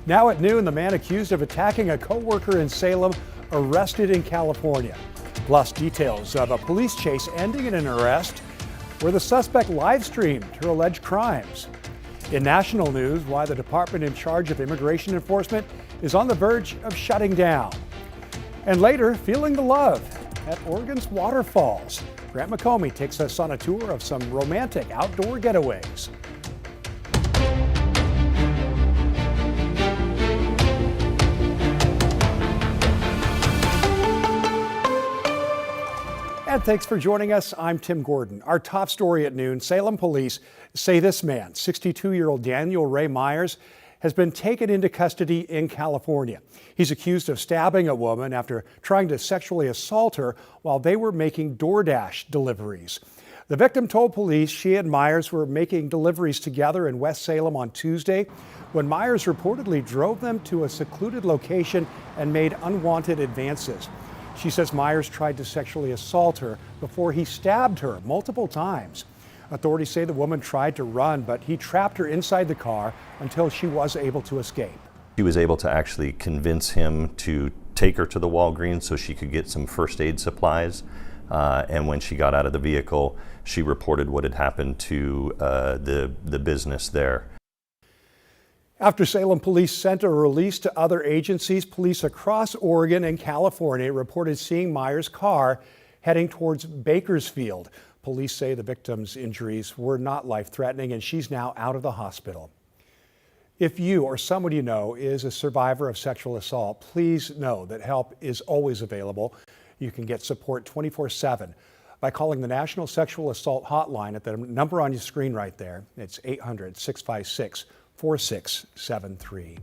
Now at noon, the man accused of attacking a co-worker in Salem arrested in California. Plus details of a police chase ending in an arrest where the suspect live streamed her alleged crimes. In national news, why the department in charge of immigration enforcement is on the verge of shutting down. And later, feeling the love at Oregon's waterfalls. Grant McComey takes us on a tour of some romantic outdoor getaways. And thanks for joining us. I'm Tim Gordon. Our top story at noon, Salem police say this man, 62-year-old Daniel Ray Myers, has been taken into custody in California. He's accused of stabbing a woman after trying to sexually assault her while they were making DoorDash deliveries. The victim told police she and Myers were making deliveries together in West Salem on Tuesday when Myers reportedly drove them to a secluded location and made unwanted advances. She says Myers tried to sexually assault her before he stabbed her multiple times. Authorities say the woman tried to run, but he trapped her inside the car until she was able to escape. She was able to actually convince him to take her to the Walgreens so she could get some first aid supplies. And when she got out of the vehicle, she reported what had happened to the business there. After Salem police sent a release to other agencies, police across Oregon and California reported seeing Myers' car heading towards Bakersfield. Police say the victim's injuries were not life-threatening and she's now out of the hospital. If you or someone you know is a survivor of sexual assault, please know that help is always available. You can get support 24/7 by calling the National Sexual Assault Hotline at the number on your screen right there. It's 800-656-4673.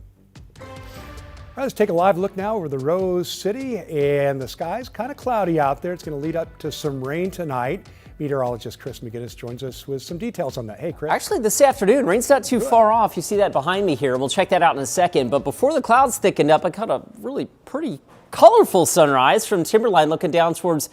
Let's take a live look now over the Rose City, and the sky's kind of cloudy out there. It's going to lead up to some rain tonight. Meteorologist Chris McGinnis joins us with some details on that. Hey, Chris. Actually, this afternoon, rain's not too far off. You see that behind me here, and we'll check that out in a second. But before the clouds thickened up, I caught a really pretty colorful sunrise from Timberline looking down towards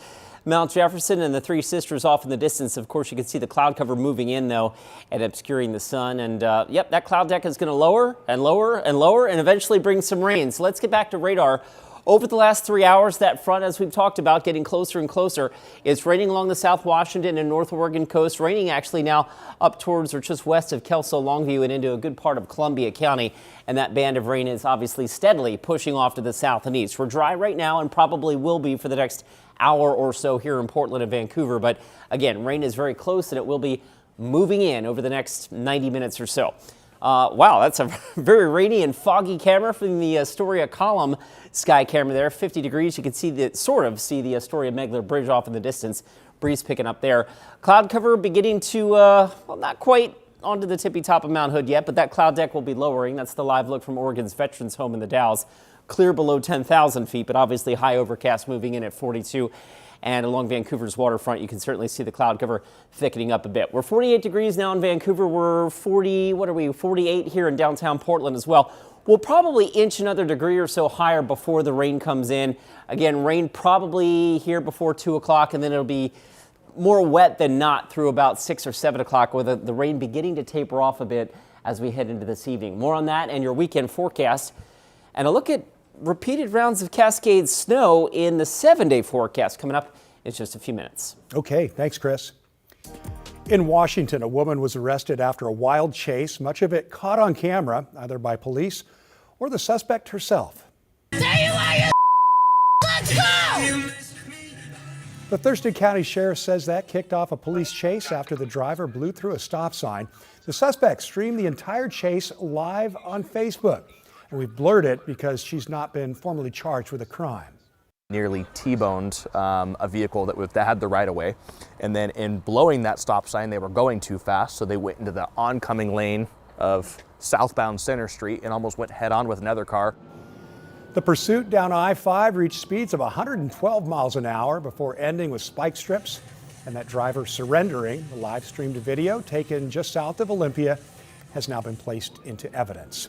Mount Jefferson and the Three Sisters off in the distance. Of course, you can see the cloud cover moving in, though, and obscuring the sun. And, yep, that cloud deck is going to lower and lower and lower and eventually bring some rain. So let's get back to radar. Over the last 3 hours, that front, as we've talked about, getting closer and closer. It's raining along the South Washington and North Oregon coast, raining actually now up towards or just west of Kelso, Longview, and into a good part of Columbia County. And that band of rain is obviously steadily pushing off to the south and east. We're dry right now and probably will be for the next hour or so here in Portland and Vancouver. But again, rain is very close and it will be moving in over the next 90 minutes or so. Wow, that's a very rainy and foggy camera from the Astoria Column sky camera there. 50 degrees. You can see the Astoria Megler Bridge off in the distance. Breeze picking up there. Cloud cover beginning to, well, not quite onto the tippy top of Mount Hood yet, but that cloud deck will be lowering. That's the live look from Oregon's Veterans Home in the Dalles. Clear below 10,000 feet, but obviously high overcast moving in at 42. And along Vancouver's waterfront, you can certainly see the cloud cover thickening up a bit. We're 48 degrees now in Vancouver. We're 48 here in downtown Portland as well. We'll probably inch another degree or so higher before the rain comes in. Again, rain probably here before 2 o'clock, and then it'll be more wet than not through about 6 or 7 o'clock, with the rain beginning to taper off a bit as we head into this evening. More on that and your weekend forecast. And a look at repeated rounds of Cascade snow in the 7-day forecast coming up in just a few minutes. Okay, thanks, Chris. In Washington, a woman was arrested after a wild chase, much of it caught on camera, either by police or the suspect herself. Let's go! The Thurston County Sheriff says that kicked off a police chase after the driver blew through a stop sign. The suspect streamed the entire chase live on Facebook. And we've blurred it because she's not been formally charged with a crime. Nearly T-boned a vehicle that had the right-of-way, and then in blowing that stop sign, they were going too fast, so they went into the oncoming lane of southbound Center Street and almost went head-on with another car. The pursuit down I-5 reached speeds of 112 miles an hour before ending with spike strips and that driver surrendering. The live-streamed video taken just south of Olympia has now been placed into evidence.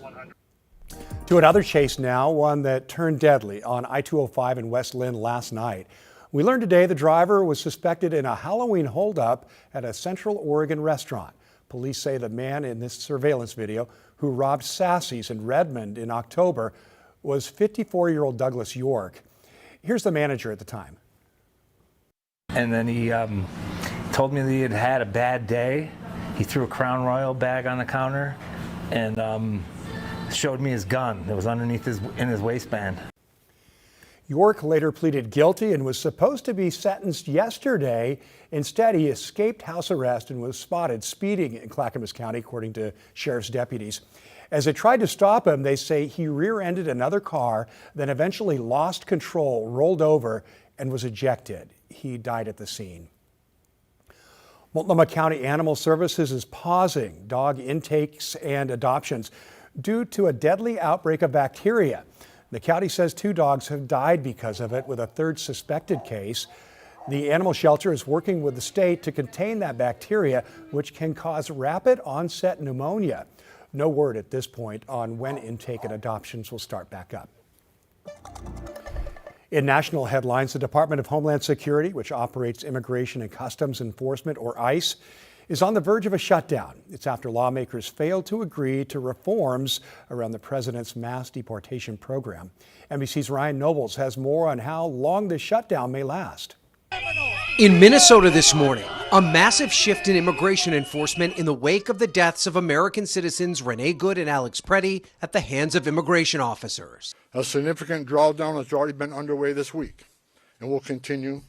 To another chase now, one that turned deadly on I-205 in West Lynn last night. We learned today the driver was suspected in a Halloween holdup at a Central Oregon restaurant. Police say the man in this surveillance video who robbed Sassy's in Redmond in October was 54-year-old Douglas York. Here's the manager at the time. And then he told me that he had had a bad day. He threw a Crown Royal bag on the counter and showed me his gun that was underneath in his waistband. York later pleaded guilty and was supposed to be sentenced yesterday. Instead, he escaped house arrest and was spotted speeding in Clackamas County, according to sheriff's deputies. As they tried to stop him, they say he rear-ended another car, then eventually lost control, rolled over, and was ejected. He died at the scene. Multnomah County Animal Services is pausing dog intakes and adoptions due to a deadly outbreak of bacteria. The county says 2 dogs have died because of it, with a 3rd suspected case. The animal shelter is working with the state to contain that bacteria, which can cause rapid onset pneumonia. No word at this point on when intake and adoptions will start back up. In national headlines, the Department of Homeland Security, which operates Immigration and Customs Enforcement, or ICE, is on the verge of a shutdown. It's after lawmakers failed to agree to reforms around the president's mass deportation program. NBC's Ryan Nobles has more on how long this shutdown may last. In Minnesota this morning, a massive shift in immigration enforcement in the wake of the deaths of American citizens Renee Good and Alex Preddy at the hands of immigration officers. A significant drawdown has already been underway this week and will continue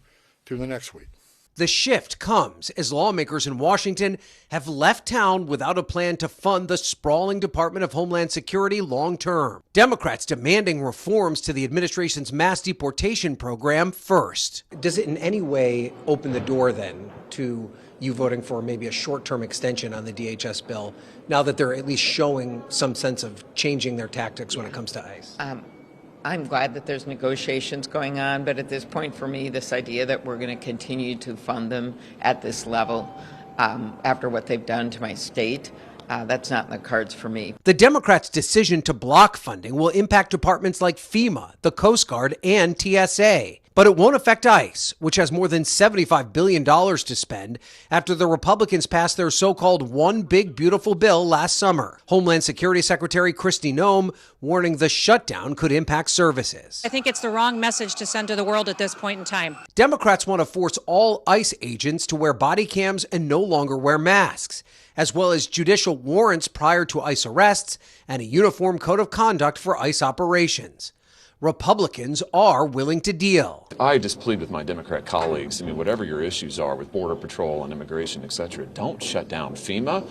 to the next week. The shift comes as lawmakers in Washington have left town without a plan to fund the sprawling Department of Homeland Security long term. Democrats demanding reforms to the administration's mass deportation program first. Does it in any way open the door then to you voting for maybe a short-term extension on the DHS bill now that they're at least showing some sense of changing their tactics when it comes to ICE? I'm glad that there's negotiations going on, but at this point for me, this idea that we're going to continue to fund them at this level after what they've done to my state, that's not in the cards for me. The Democrats' decision to block funding will impact departments like FEMA, the Coast Guard, and TSA. But it won't affect ICE, which has more than $75 billion to spend after the Republicans passed their so-called One Big Beautiful Bill last summer. Homeland Security Secretary Kristi Noem warning the shutdown could impact services. I think it's the wrong message to send to the world at this point in time. Democrats want to force all ICE agents to wear body cams and no longer wear masks, as well as judicial warrants prior to ICE arrests and a uniform code of conduct for ICE operations. Republicans are willing to deal. I just plead with my Democrat colleagues, whatever your issues are with Border Patrol and immigration, etc., don't shut down FEMA,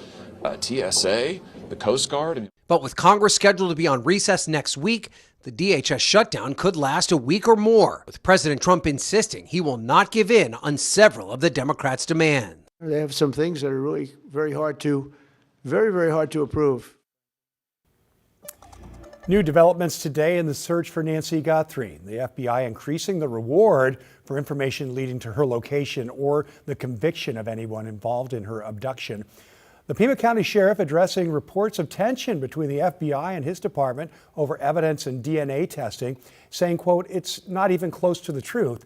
TSA, the Coast Guard. But with Congress scheduled to be on recess next week, the DHS shutdown could last a week or more, with President Trump insisting he will not give in on several of the Democrats' demands. They have some things that are really very hard to approve. New developments today in the search for Nancy Guthrie. The FBI increasing the reward for information leading to her location or the conviction of anyone involved in her abduction. The Pima County Sheriff addressing reports of tension between the FBI and his department over evidence and DNA testing, saying, quote, "It's not even close to the truth,"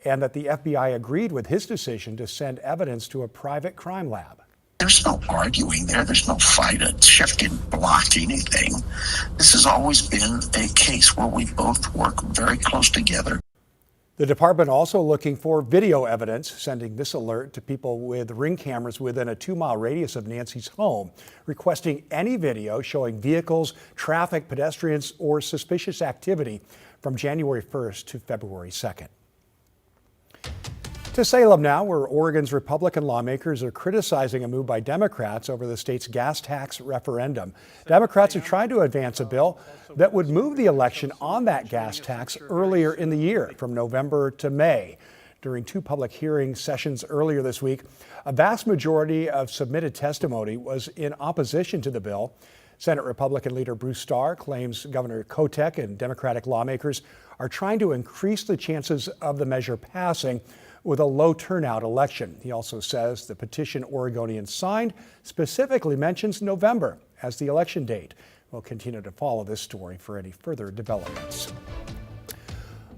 and that the FBI agreed with his decision to send evidence to a private crime lab. There's no arguing there. There's no fight. A sheriff didn't block anything. This has always been a case where we both work very close together. The department also looking for video evidence, sending this alert to people with Ring cameras within a 2-mile radius of Nancy's home, requesting any video showing vehicles, traffic, pedestrians, or suspicious activity from January 1st to February 2nd. To Salem now, where Oregon's Republican lawmakers are criticizing a move by Democrats over the state's gas tax referendum. Democrats are trying to advance a bill that would move the election on that gas tax earlier in the year, from November to May. During 2 public hearing sessions earlier this week, a vast majority of submitted testimony was in opposition to the bill. Senate Republican leader Bruce Starr claims Governor Kotek and Democratic lawmakers are trying to increase the chances of the measure passing with a low turnout election. He also says the petition Oregonians signed specifically mentions November as the election date. We'll continue to follow this story for any further developments.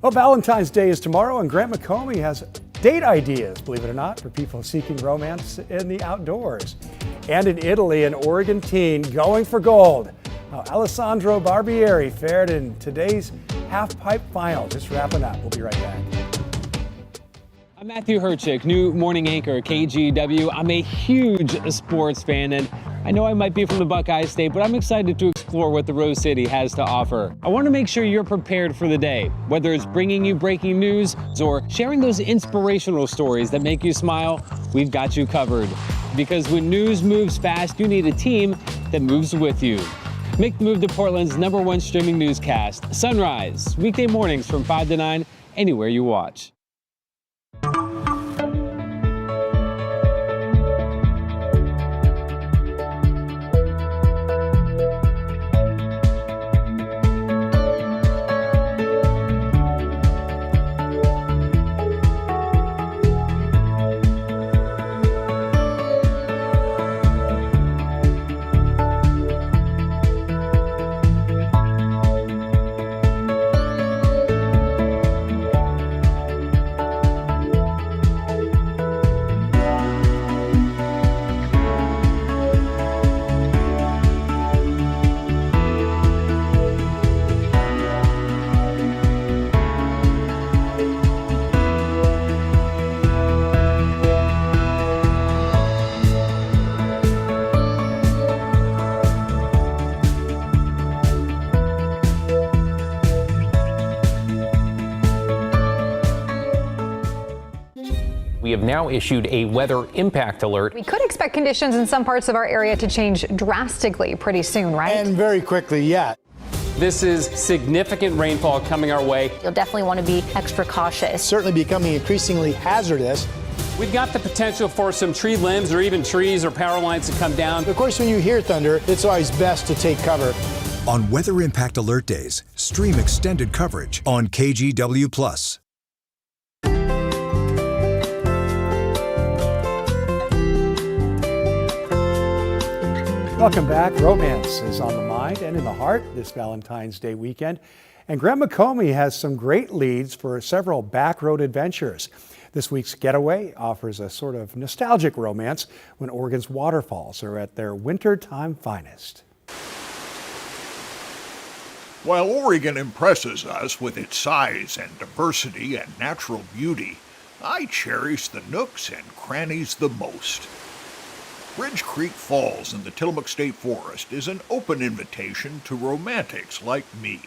Well, Valentine's Day is tomorrow, and Grant McComey has date ideas, believe it or not, for people seeking romance in the outdoors. And in Italy, an Oregon teen going for gold. How Alessandro Barbieri fared in today's half-pipe final. Just wrapping up. We'll be right back. I'm Matthew Herchick, new morning anchor at KGW. I'm a huge sports fan, and I know I might be from the Buckeye State, but I'm excited to explore what the Rose City has to offer. I want to make sure you're prepared for the day, whether it's bringing you breaking news or sharing those inspirational stories that make you smile. We've got you covered. Because when news moves fast, you need a team that moves with you. Make the move to Portland's #1 streaming newscast, Sunrise, weekday mornings from 5 to 9, anywhere you watch. We have now issued a weather impact alert. We could expect conditions in some parts of our area to change drastically pretty soon, right? And very quickly, yeah. This is significant rainfall coming our way. You'll definitely want to be extra cautious. Certainly becoming increasingly hazardous. We've got the potential for some tree limbs or even trees or power lines to come down. Of course, when you hear thunder, it's always best to take cover. On Weather Impact Alert Days, stream extended coverage on KGW+. Welcome back. Romance is on the mind and in the heart this Valentine's Day weekend. And Graham McComey has some great leads for several back road adventures. This week's Getaway offers a sort of nostalgic romance when Oregon's waterfalls are at their wintertime finest. While Oregon impresses us with its size and diversity and natural beauty, I cherish the nooks and crannies the most. Bridge Creek Falls in the Tillamook State Forest is an open invitation to romantics like me.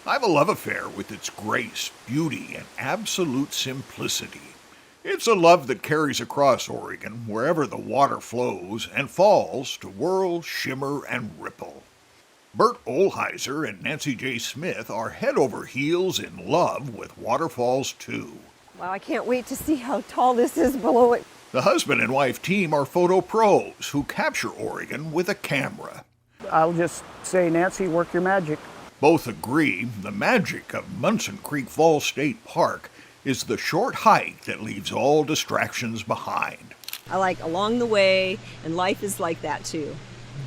I have a love affair with its grace, beauty, and absolute simplicity. It's a love that carries across Oregon wherever the water flows and falls to whirl, shimmer, and ripple. Bert Olheiser and Nancy J. Smith are head over heels in love with waterfalls too. Well, I can't wait to see how tall this is below it. The husband and wife team are photo pros who capture Oregon with a camera. I'll just say, Nancy, work your magic. Both agree the magic of Munson Creek Falls State Park is the short hike that leaves all distractions behind. I like along the way, and life is like that too.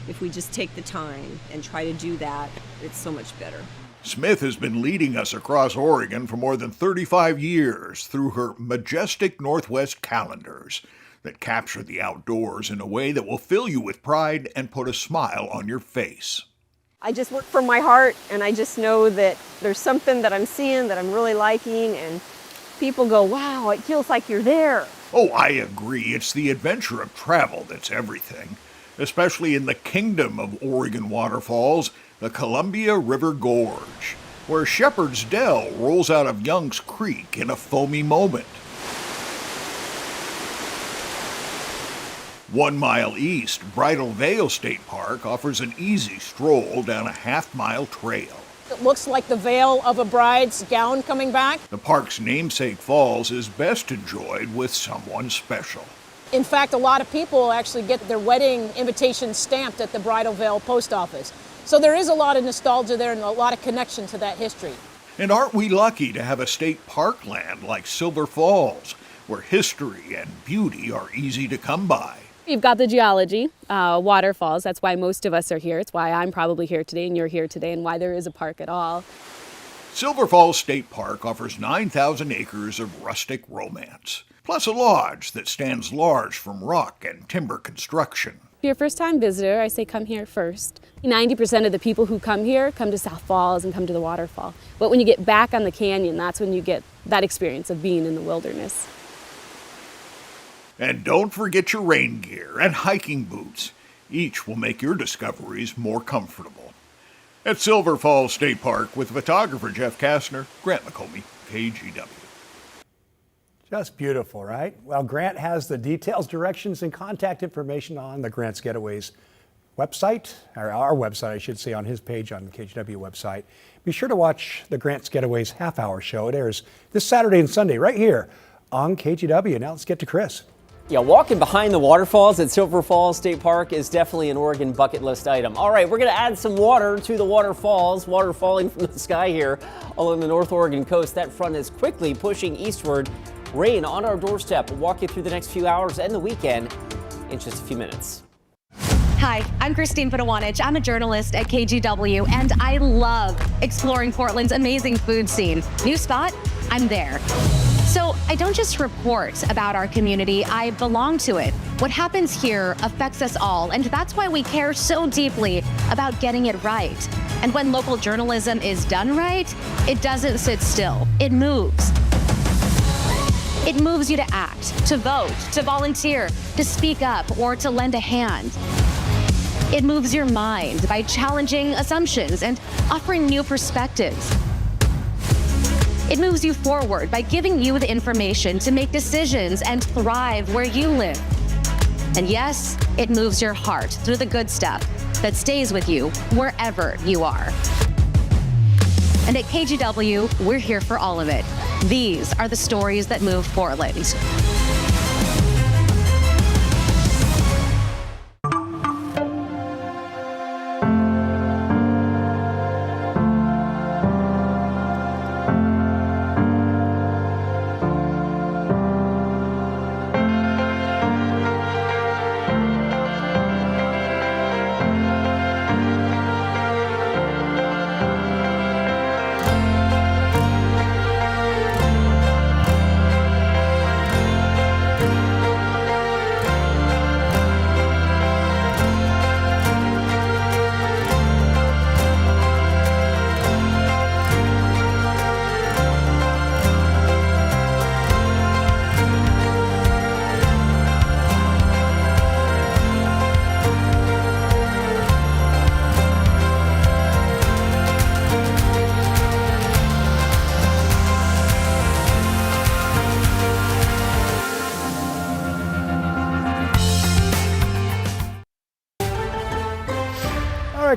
If we just take the time and try to do that, it's so much better. Smith has been leading us across Oregon for more than 35 years through her majestic Northwest calendars that capture the outdoors in a way that will fill you with pride and put a smile on your face. I just work from my heart, and I just know that there's something that I'm seeing that I'm really liking, and people go, wow, it feels like you're there. Oh, I agree. It's the adventure of travel that's everything, especially in the kingdom of Oregon waterfalls, the Columbia River Gorge, where Shepherd's Dell rolls out of Young's Creek in a foamy moment. 1 mile east, Bridal Veil State Park offers an easy stroll down a half-mile trail. It looks like the veil of a bride's gown coming back. The park's namesake falls is best enjoyed with someone special. In fact, a lot of people actually get their wedding invitations stamped at the Bridal Veil post office. So there is a lot of nostalgia there and a lot of connection to that history. And aren't we lucky to have a state parkland like Silver Falls, where history and beauty are easy to come by? You've got the geology, waterfalls. That's why most of us are here. It's why I'm probably here today and you're here today and why there is a park at all. Silver Falls State Park offers 9,000 acres of rustic romance, plus a lodge that stands large from rock and timber construction. If you're a first-time visitor, I say come here first. 90% of the people who come here come to South Falls and come to the waterfall. But when you get back on the canyon, that's when you get that experience of being in the wilderness. And don't forget your rain gear and hiking boots. Each will make your discoveries more comfortable. At Silver Falls State Park with photographer Jeff Kastner, Grant McComey, KGW. Just beautiful, right? Well, Grant has the details, directions, and contact information on the Grant's Getaways website, or our website, I should say, on his page on the KGW website. Be sure to watch the Grant's Getaways half-hour show. It airs this Saturday and Sunday right here on KGW. Now let's get to Chris. Yeah, walking behind the waterfalls at Silver Falls State Park is definitely an Oregon bucket list item. All right, we're going to add some water to the waterfalls. Water falling from the sky here along the North Oregon coast. That front is quickly pushing eastward. Rain on our doorstep. We'll walk you through the next few hours and the weekend in just a few minutes. Hi, I'm Christine Padawanich. I'm a journalist at KGW, and I love exploring Portland's amazing food scene. New spot? I'm there. So I don't just report about our community, I belong to it. What happens here affects us all, and that's why we care so deeply about getting it right. And when local journalism is done right, it doesn't sit still, it moves. It moves you to act, to vote, to volunteer, to speak up, or to lend a hand. It moves your mind by challenging assumptions and offering new perspectives. It moves you forward by giving you the information to make decisions and thrive where you live. And yes, it moves your heart through the good stuff that stays with you wherever you are. And at KGW, we're here for all of it. These are the stories that move Portland.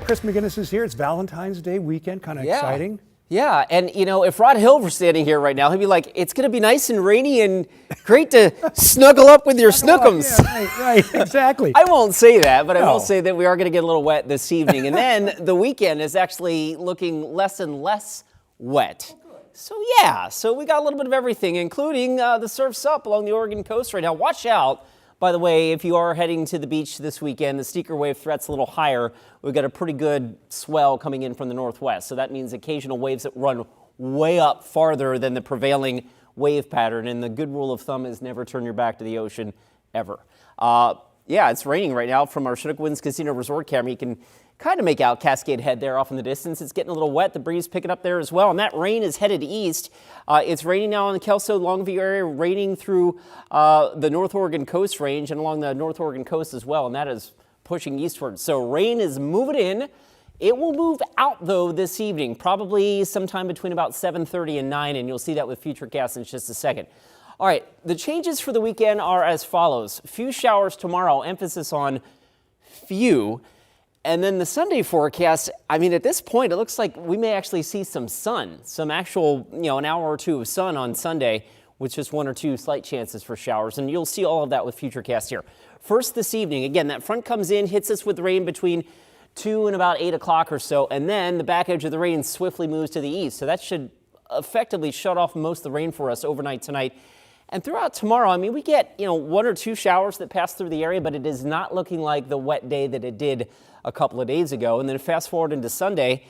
Chris McGinnis is here. It's Valentine's Day weekend, kind of exciting. Yeah, and you know, if Rod Hill were standing here right now, he'd be like, it's going to be nice and rainy and great to snuggle up with your snookums. Yeah, right, exactly. I won't say that, but I will say that we are going to get a little wet this evening. And then the weekend is actually looking less and less wet. So yeah, so we got a little bit of everything, including the surf's up along the Oregon coast right now. Watch out. By the way, if you are heading to the beach this weekend, the sneaker wave threat's a little higher. We've got a pretty good swell coming in from the northwest. So that means occasional waves that run way up farther than the prevailing wave pattern. And the good rule of thumb is never turn your back to the ocean, ever. Yeah, it's raining right now from our Chinook Winds Casino Resort camera. You can kind of make out Cascade Head there off in the distance. It's getting a little wet. The breeze picking up there as well. And that rain is headed east. It's raining now in the Kelso Longview area, raining through the North Oregon Coast Range and along the North Oregon coast as well. And that is pushing eastward. So rain is moving in. It will move out, though, this evening, probably sometime between about 7:30 and 9. And you'll see that with Futurecast in just a second. All right, the changes for the weekend are as follows. Few showers tomorrow, emphasis on few. And then the Sunday forecast, I mean, at this point, it looks like we may actually see some sun, some actual, an hour or two of sun on Sunday with just one or two slight chances for showers. And you'll see all of that with Futurecast here. First this evening, again, that front comes in, hits us with rain between 2 and about 8 o'clock or so. And then the back edge of the rain swiftly moves to the east. So that should effectively shut off most of the rain for us overnight tonight. And throughout tomorrow, I mean, we get, one or two showers that pass through the area, but it is not looking like the wet day that it did a couple of days ago. And then fast forward into Sunday,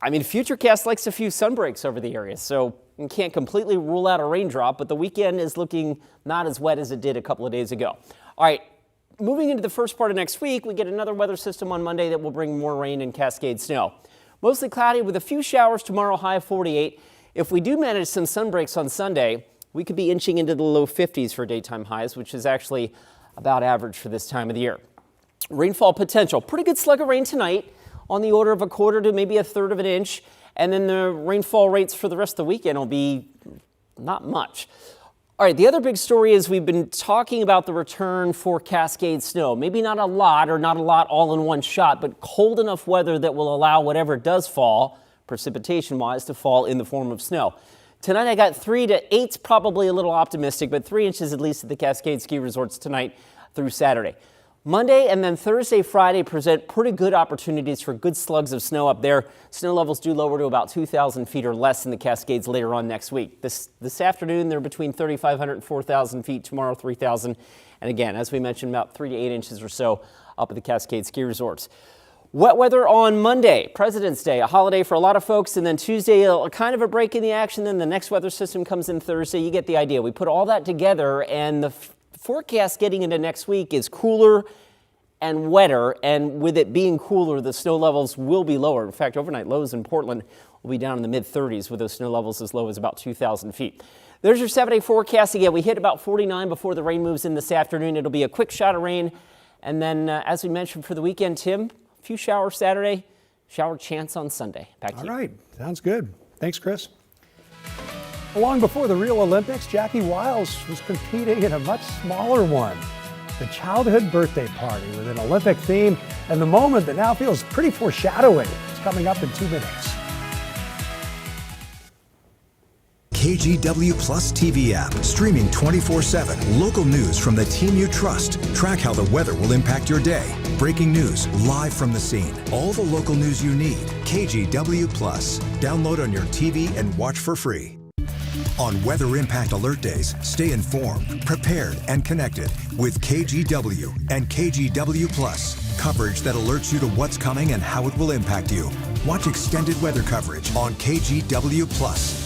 I mean, Futurecast likes a few sunbreaks over the area, so you can't completely rule out a raindrop, but the weekend is looking not as wet as it did a couple of days ago. All right, moving into the first part of next week, we get another weather system on Monday that will bring more rain and cascade snow. Mostly cloudy with a few showers tomorrow, high of 48. If we do manage some sun breaks on Sunday, we could be inching into the low 50s for daytime highs, which is actually about average for this time of the year. Rainfall potential, pretty good slug of rain tonight on the order of a quarter to maybe a third of an inch. And then the rainfall rates for the rest of the weekend will be not much. All right, the other big story is we've been talking about the return for cascade snow. Maybe not a lot all in one shot, but cold enough weather that will allow whatever does fall, precipitation-wise, to fall in the form of snow. Tonight I got 3 to 8, probably a little optimistic, but 3 inches at least at the Cascade ski resorts tonight through Saturday. Monday and then Thursday, Friday present pretty good opportunities for good slugs of snow up there. Snow levels do lower to about 2,000 feet or less in the Cascades later on next week. This afternoon, they're between 3,500 and 4,000 feet. Tomorrow, 3,000. And again, as we mentioned, about 3 to 8 inches or so up at the Cascade ski resorts. Wet weather on Monday, President's Day, a holiday for a lot of folks. And then Tuesday, kind of a break in the action. Then the next weather system comes in Thursday. You get the idea. We put all that together, and the forecast getting into next week is cooler and wetter, and with it being cooler, the snow levels will be lower. In fact, overnight lows in Portland will be down in the mid-30s with those snow levels as low as about 2,000 feet. There's your 7-day forecast. Again, we hit about 49 before the rain moves in this afternoon. It'll be a quick shot of rain. And then, as we mentioned for the weekend, Tim, a few showers Saturday, shower chance on Sunday. Back to you. All right, sounds good. Thanks, Chris. Long before the Rio Olympics, Jackie Wiles was competing in a much smaller one, the childhood birthday party with an Olympic theme and the moment that now feels pretty foreshadowing. It's coming up in 2 minutes. KGW Plus TV app, streaming 24/7. Local news from the team you trust. Track how the weather will impact your day. Breaking news live from the scene. All the local news you need. KGW Plus. Download on your TV and watch for free. On Weather Impact Alert Days, stay informed, prepared, and connected with KGW and KGW Plus. Coverage that alerts you to what's coming and how it will impact you. Watch extended weather coverage on KGW Plus.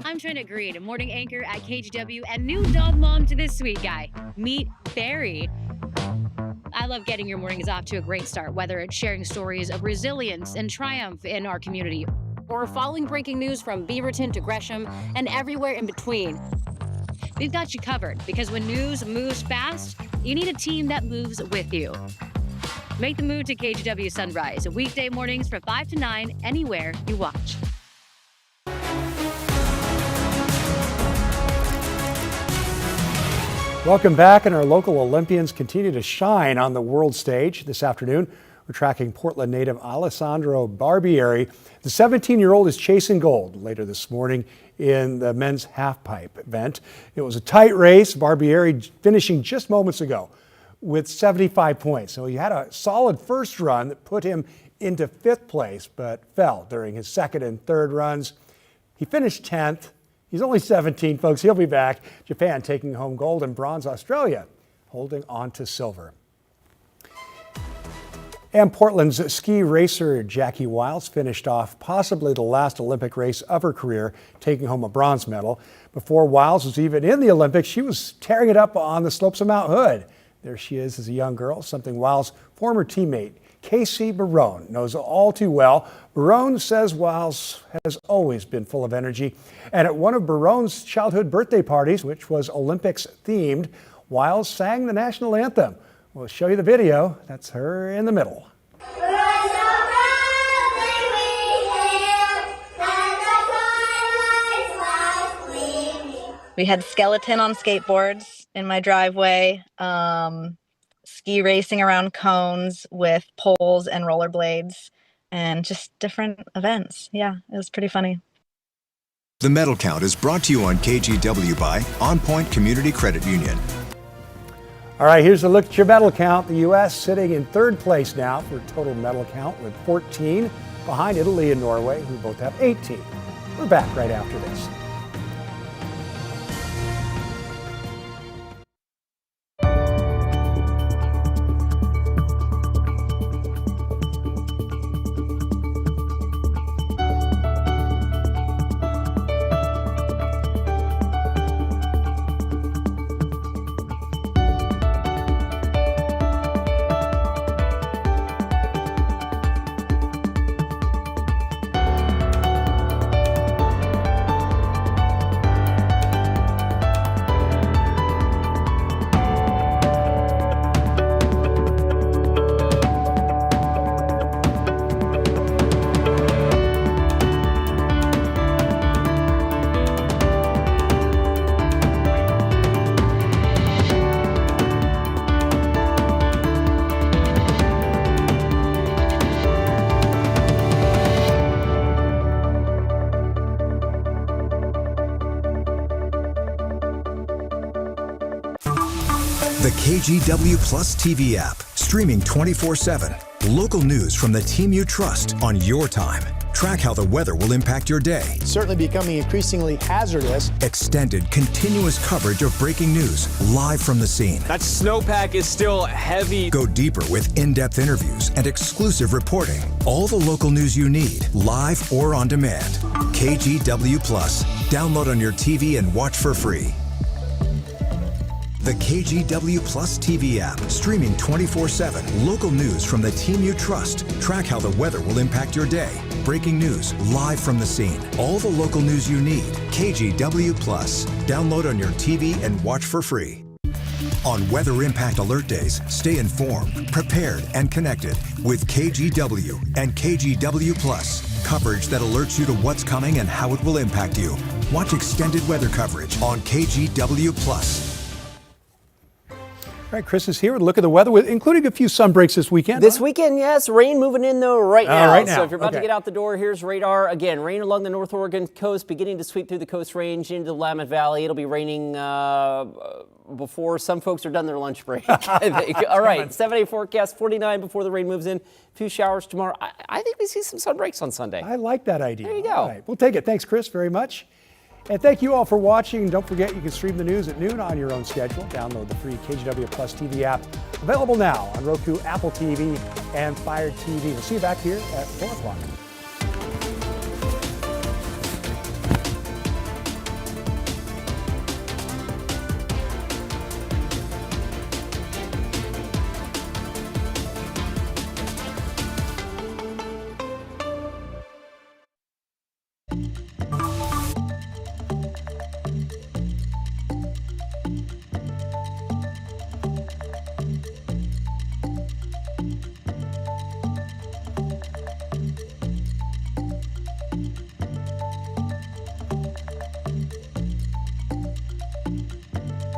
I'm Trina Green, a morning anchor at KGW and new dog mom to this sweet guy. Meet Barry. I love getting your mornings off to a great start, whether it's sharing stories of resilience and triumph in our community, or following breaking news from Beaverton to Gresham and everywhere in between. We've got you covered, because when news moves fast, you need a team that moves with you. Make the move to KGW Sunrise, weekday mornings from 5 to 9, anywhere you watch. Welcome back, and our local Olympians continue to shine on the world stage. This afternoon, we're tracking Portland native Alessandro Barbieri. The 17-year-old is chasing gold later this morning in the men's halfpipe event. It was a tight race, Barbieri finishing just moments ago with 75 points. So he had a solid first run that put him into 5th place, but fell during his second and third runs. He finished 10th. He's only 17, folks. He'll be back. Japan taking home gold, and bronze Australia holding on to silver. And Portland's ski racer Jackie Wiles finished off possibly the last Olympic race of her career, taking home a bronze medal. Before Wiles was even in the Olympics, she was tearing it up on the slopes of Mount Hood. There she is as a young girl, something Wiles' former teammate Casey Barone knows all too well. Barone says Wiles has always been full of energy. And at one of Barone's childhood birthday parties, which was Olympics themed, while sang the national anthem. We'll show you the video. That's her in the middle. We had skeleton on skateboards in my driveway, ski racing around cones with poles and rollerblades, and just different events. Yeah, it was pretty funny. The medal count is brought to you on KGW by On Point Community Credit Union. All right, here's a look at your medal count. The U.S. sitting in third place now for total medal count with 14, behind Italy and Norway, who both have 18. We're back right after this. The KGW Plus TV app, streaming 24/7. Local news from the team you trust on your time. Track how the weather will impact your day. Certainly becoming increasingly hazardous. Extended, continuous coverage of breaking news live from the scene. That snowpack is still heavy. Go deeper with in-depth interviews and exclusive reporting. All the local news you need, live or on demand. KGW Plus. Download on your TV and watch for free. The KGW Plus TV app, streaming 24/7. Local news from the team you trust. Track how the weather will impact your day. Breaking news live from the scene. All the local news you need. KGW Plus. Download on your TV and watch for free. On Weather Impact Alert Days, stay informed, prepared, and connected with KGW and KGW Plus. Coverage that alerts you to what's coming and how it will impact you. Watch extended weather coverage on KGW Plus. All right, Chris is here with a look at the weather, including a few sun breaks this weekend. This weekend, yes. Rain moving in, though, right now. Right now. So if you're about to get out the door, here's radar. Again, rain along the North Oregon coast, beginning to sweep through the Coast Range into the Willamette Valley. It'll be raining before some folks are done their lunch break, I think. All right, 7-day forecast, 49 before the rain moves in. A few showers tomorrow. I think we see some sun breaks on Sunday. I like that idea. There you go. All right, we'll take it. Thanks, Chris, very much. And thank you all for watching. Don't forget, you can stream the news at noon on your own schedule. Download the free KGW Plus TV app. Available now on Roku, Apple TV, and Fire TV. We'll see you back here at 4 o'clock.